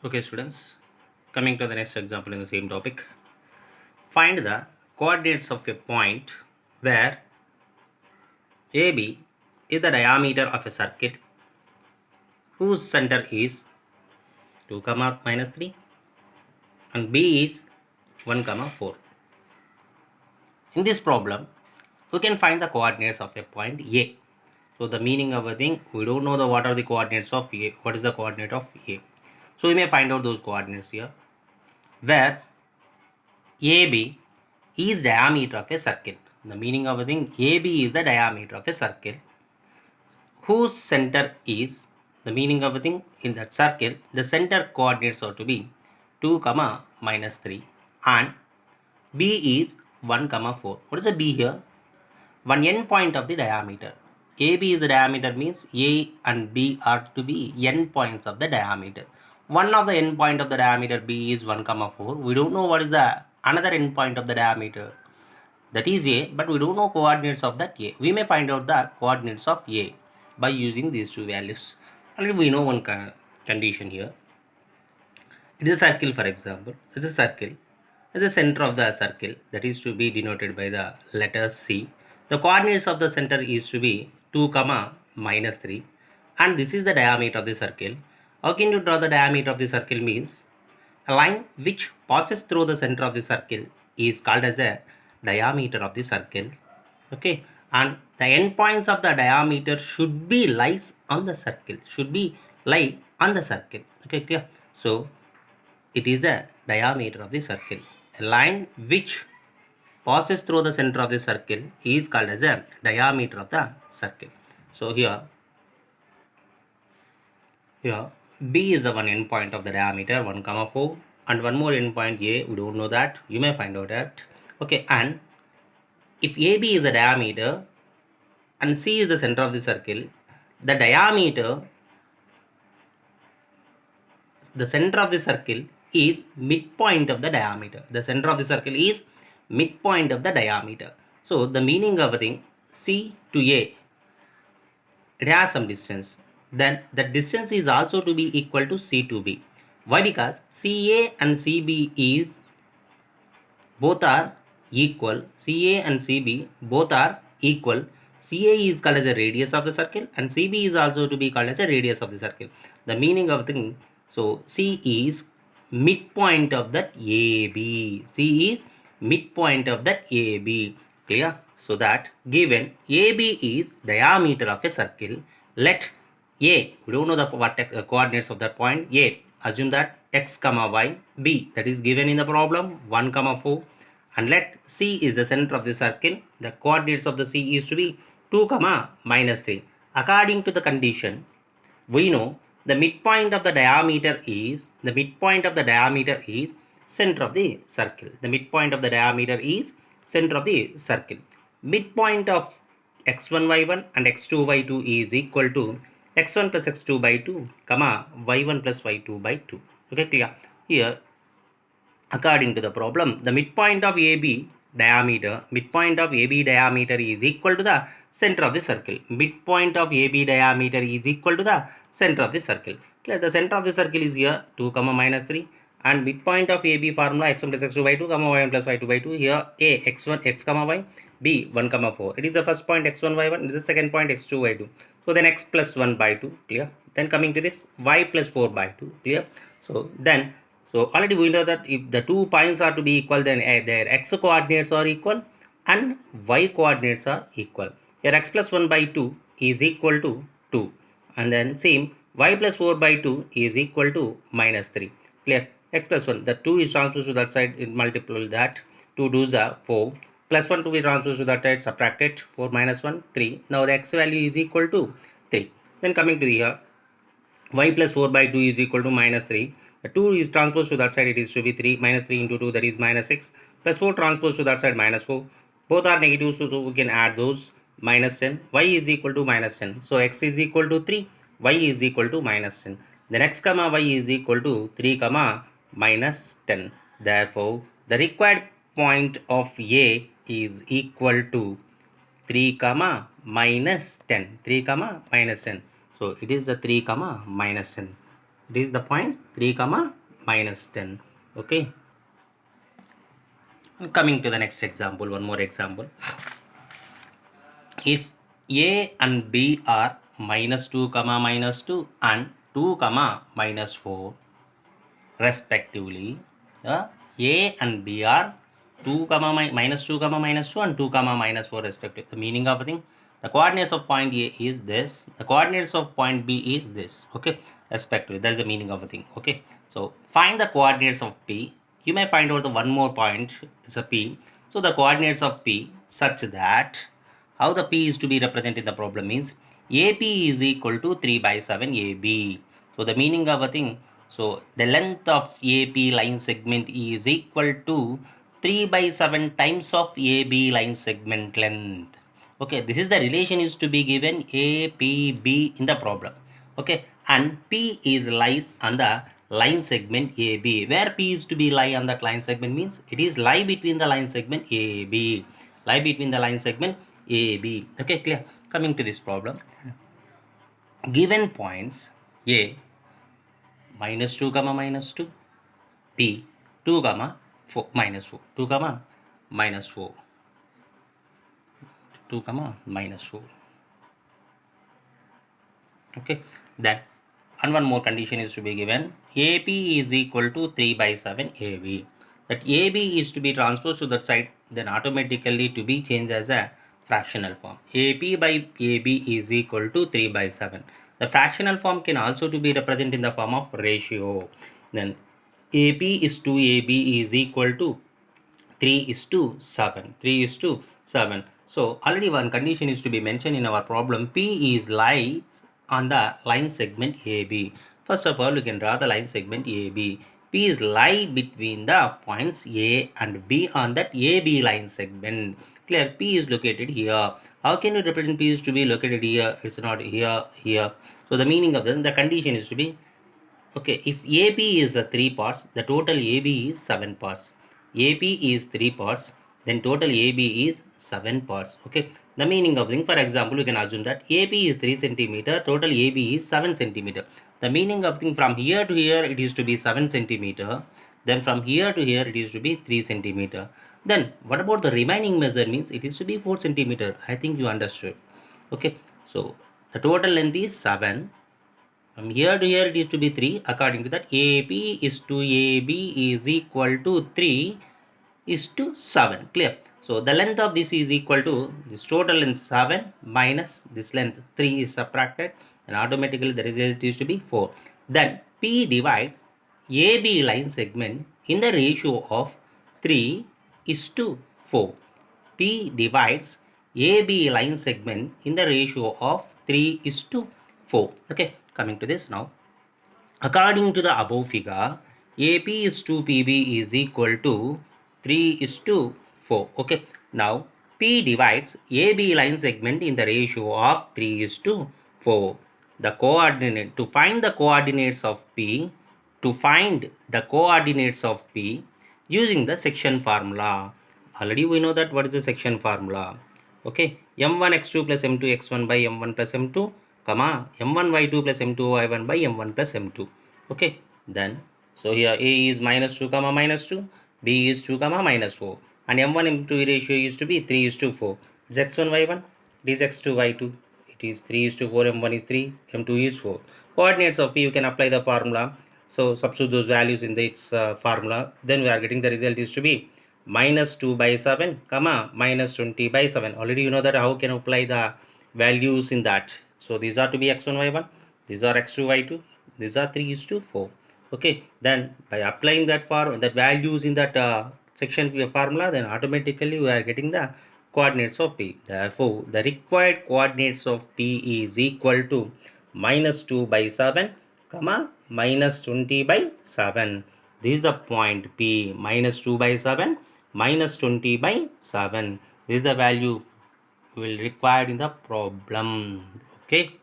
Okay, students, coming to the next example in the same topic. Find the coordinates of a point where AB is the diameter of a circle whose center is 2 comma minus 3 and B is 1 comma 4. In this problem, we can find the coordinates of a point A. So the meaning of a thing, we don't know what are the coordinates of A. What is the coordinate of A? So we may find out those coordinates here, where AB is diameter of a circle. The meaning of a thing, AB is the diameter of a circle whose center is, the meaning of a thing, in that circle the center coordinates are to be 2 comma minus 3 and B is 1 comma 4. What is the B here? One end point of the diameter. AB is the diameter means A and B are to be end points of the diameter. One of the end point of the diameter B is 1 comma 4. We don't know what is the another end point of the diameter, that is A, but we don't know coordinates of that A. We may find out the coordinates of A by using these two values. Already we know one condition here. It is a circle, for example. It's a circle. At the center of the circle, that is to be denoted by the letter C. The coordinates of the center is to be 2 comma minus 3 and this is the diameter of the circle. How can you draw the diameter of the circle? Means a line which passes through the center of the circle is called as a diameter of the circle. Okay, and the endpoints of the diameter should be lies on the circle, should be lie on the circle. Okay, clear? So it is a diameter of the circle. A line which passes through the center of the circle is called as a diameter of the circle. So here B is the one endpoint of the diameter 1 comma 4 and one more endpoint A, we don't know that, you may find out that. Okay, and if AB is the diameter and C is the center of the circle, the diameter, the center of the circle is midpoint of the diameter. The center of the circle is midpoint of the diameter. So the meaning of a thing, C to A, it has some distance. Then the distance is also to be equal to C to B. Why? Because CA and CB is both are equal. CA and CB both are equal. CA is called as a radius of the circle and CB is also to be called as a radius of the circle. The meaning of the thing, so C is midpoint of that AB. C is midpoint of that AB. Clear? So that given AB is diameter of a circle, let A, we don't know the coordinates of that point. A, assume that x comma y. B, that is given in the problem 1 comma 4 and let C is the center of the circle. The coordinates of the C is to be 2 comma minus 3. According to the condition, we know the midpoint of the diameter is center of the circle. The midpoint of the diameter is center of the circle. Midpoint of x1 y1 and x2 y2 is equal to x1 plus x2 by 2 comma y1 plus y2 by 2. Okay, clear? Here according to the problem, the midpoint of AB diameter is equal to the center of the circle. Midpoint of AB diameter is equal to the center of the circle. Clear? The center of the circle is here 2 comma minus 3 and midpoint of AB formula x1 plus x2 by 2 comma y1 plus y2 by 2. Here A x1 x comma y, B 1 comma 4. It is the first point x1 y1, it is the second point x2 y2. So then x plus 1 by 2, clear? Then coming to this y plus 4 by 2, clear? So then already we know that if the 2 points are to be equal, then their x coordinates are equal and y coordinates are equal. Here x plus 1 by 2 is equal to 2 and then same y plus 4 by 2 is equal to minus 3. Clear? X plus 1, the 2 is transposed to that side, it multiple that, 2 2s are 4, plus 1 to be transposed to that side, subtract it, 4 minus 1, 3. Now the x value is equal to 3. Then coming to here, y plus 4 by 2 is equal to minus 3. The 2 is transposed to that side, it is to be 3. Minus 3 into 2, that is minus 6. Plus 4 transposed to that side, minus 4. Both are negative, so we can add those. Minus 10. Y is equal to minus 10. So x is equal to 3. Y is equal to minus 10. Then x comma y is equal to 3 comma minus 10. Therefore, the required point of A is equal to 3 comma minus 10. 3 comma minus 10. So it is the 3 comma minus 10. It is the point 3 comma minus 10. Okay, coming to the next example, one more example. If a and b are minus 2 comma minus 2 and 2 comma minus 4 respectively, a and b are 2 comma minus 2 comma minus 2 and 2 comma minus 4 respectively. The meaning of the thing, the coordinates of point a is this, the coordinates of point b is this. Okay, respectively, that is the meaning of the thing. Okay, so find the coordinates of p. You may find out the one more point, it's a p. So the coordinates of p such that how the p is to be represented in the problem means AP is equal to 3 by 7 AB. So the meaning of a thing, so the length of AP line segment is equal to 3 by 7 times of AB line segment length. Okay, this is the relation is to be given APB in the problem. Okay, and P is lies on the line segment AB. Where P is to be lie on that line segment means it is lie between the line segment AB. Lie between the line segment AB. Okay, clear? Coming to this problem, given points A minus 2 comma minus 2, B 2 comma 4 minus 4, 2 comma minus 4, 2 comma minus 4. Okay, then and one more condition is to be given, AP is equal to 3 by 7 AB. That AB is to be transposed to that side, then automatically to be changed as a fractional form. AP by AB is equal to 3 by 7. The fractional form can also to be represented in the form of ratio. Then AP is to AB is equal to 3 is to 7. 3 is to 7. So already one condition is to be mentioned in our problem. P is lies on the line segment AB. First of all, you can draw the line segment AB. P is lie between the points A and B on that AB line segment. Clear? P is located here. How can you represent P is to be located here? It's not here, here. So the meaning of the condition is to be, okay, if AB is 3 parts, the total AB is 7 parts. AB is 3 parts, then total AB is 7 parts. Okay, the meaning of thing, for example, you can assume that AB is 3 centimeter, total AB is 7 centimeter. The meaning of thing, from here to here it is to be 7 centimeter, then from here to here it is to be 3 centimeter. Then what about the remaining measure means it is to be 4 centimeter. I think you understood. Okay, so the total length is 7. From here to here it is to be 3. According to that, AP is to AB is equal to 3 is to 7. Clear? So the length of this is equal to this total length 7 minus this length 3 is subtracted, and automatically the result is to be 4. Then P divides AB line segment in the ratio of 3 is to 4. P divides AB line segment in the ratio of 3 is to 4. Okay, coming to this now. According to the above figure, AP is to PB is equal to 3 is to 4. Okay, now P divides AB line segment in the ratio of 3 is to 4. The coordinate, to find the coordinates of P, using the section formula. Already we know that what is the section formula. Okay, m1 x2 plus m2 x1 by m1 plus m2, comma m1 y2 plus m2 y1 by m1 plus m2. Okay, then so here a is minus 2 comma minus 2, b is 2 comma minus 4, and m1 m2 ratio is to be 3 is to 4. Is x1 y1, it is x2 y2, it is 3 is to 4, m1 is 3, m2 is 4. Coordinates of p, you can apply the formula. So substitute those values in its formula, then we are getting the result is to be minus 2 by 7 comma minus 20 by 7. Already you know that how can apply the values in that. So these are to be x1 y1, these are x2 y2, these are 3 is to 4. Okay, then by applying that values in that section formula, then automatically we are getting the coordinates of P. Therefore the required coordinates of P is equal to minus 2 by 7 comma minus 20 by 7. This is the point P, minus 2 by 7 minus 20 by 7. This is the value will required in the problem. Okay.